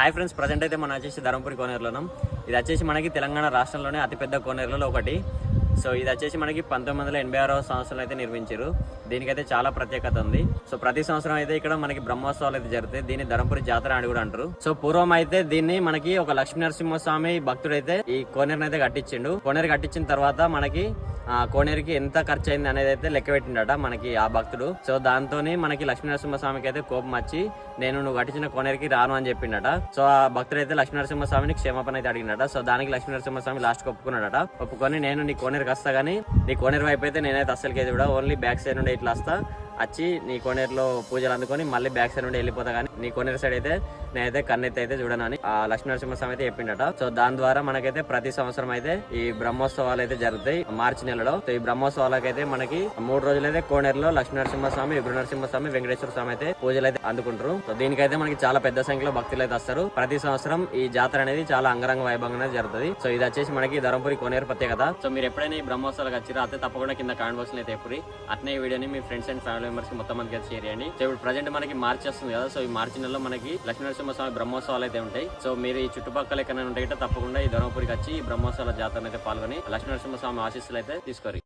Hi friends, present అయితే మనం వచ్చేసి ధర్మపురి కోనేరులోనం. ఇది వచ్చేసి మనకి తెలంగాణ రాష్ట్రంలోనే అతిపెద్ద కోనేరులలో ఒకటి. సో ఇది వచ్చేసి మనకి 1986వ సంవత్సరంలో అయితే నిర్మించారు. దీనికైతే చాలా ప్రత్యేకత ఉంది. సో ప్రతి సంవత్సరం అయితే ఇక్కడ మనకి బ్రహ్మోత్సవాలు అయితే జరుగుతాయి. దీన్ని ధర్మపురి జాతర అని కూడా అంటారు. సో పూర్వం అయితే దీన్ని మనకి ఒక లక్ష్మీ నరసింహస్వామి భక్తుడు అయితే ఈ కోనేరుని అయితే కట్టించిండు. కోనేరు కట్టించిన తర్వాత మనకి కోనేరుకి ఎంత ఖర్చు అయింది అనేది అయితే లెక్క పెట్టిండట మనకి ఆ భక్తుడు. సో దాంతోనే మనకి లక్ష్మీనరసింహస్వామికి అయితే కోపం వచ్చి నువ్వు కట్టించిన కోనేరుకి రాను అని చెప్పిండట. సో ఆ భక్తుడు అయితే లక్ష్మీనరసింహస్వామిని క్షమాపణ అయితే అడిగినట. సో దానికి లక్ష్మీనరసింహస్వామి లాస్ట్ ఒప్పుకున్నాడట. ఒప్పుకొని నేను నీ కోనేరుకి వస్తా గానీ నీ కోనేరు వైపు అయితే నేనైతే అస్సలకి కూడా ఓన్లీ బ్యాక్ సైడ్ నుండి ఇట్లా వస్తా, వచ్చి నీ కోనేరులో పూజలు అందుకొని మళ్ళీ బ్యాక్ సైడ్ నుండి వెళ్ళిపోతా కానీ నీ కోనేరు సైడ్ అయితే నేనైతే కన్నెత్తి అయితే చూడనని ఆ లక్ష్మీనరసింహస్వామి అయితే చెప్పిండట. సో దాని ద్వారా మనకైతే ప్రతి సంవత్సరం అయితే ఈ బ్రహ్మోత్సవాలు అయితే జరుగుతాయి మార్చి నెలలో. సో ఈ బ్రహ్మోత్సవాలకైతే మనకి 3 రోజులైతే కోనేరులో లక్ష్మీనరసింహస్వామి, ఉగ్రనరసింహస్వామి, వెంకటేశ్వర స్వామి అయితే పూజలు అయితే అందుకుంటారు. సో దీనికైతే మనకి చాలా పెద్ద సంఖ్యలో భక్తులు అయితే వస్తారు. ప్రతి సంవత్సరం ఈ జాతర అనేది చాలా అంగరంగ వైభవంగా జరుగుతుంది. సో ఇది వచ్చేసి మనకి ధర్మపురి కోనేరు ప్రత్యేకత. సో మీరు ఎప్పుడైనా ఈ బ్రహ్మోత్సవాలకు వచ్చిరా అయితే తప్పకుండా కింద కామెంట్ బాక్స్ లో అయితే ఎప్పుడు అట్నే ఈ వీడియోని మీ ఫ్రెండ్స్ అండ్ ఫ్యామిలీ మెంబర్స్ కి మొత్తం మందికి షేర్ చేయండి. సో ఇప్పుడు ప్రజెంట్ మనకి మార్చి వస్తుంది కదా. సో ఈ మార్చి నెలలో మనకి లక్ష్మీనరసింహస్వామి బ్రహ్మోత్సవాలు అయితే ఉంటాయి. సో మీరు ఈ చుట్టుపక్కల ఎక్కడైనా ఉంటే తప్పకుండా ఈ ధర్మపురికి వచ్చి ఈ బ్రహ్మోత్సవాల జాతర అయితే పాల్గొని లక్ష్మీనరసింహస్వామి ఆశీస్సులు అయితే తీసుకోరు.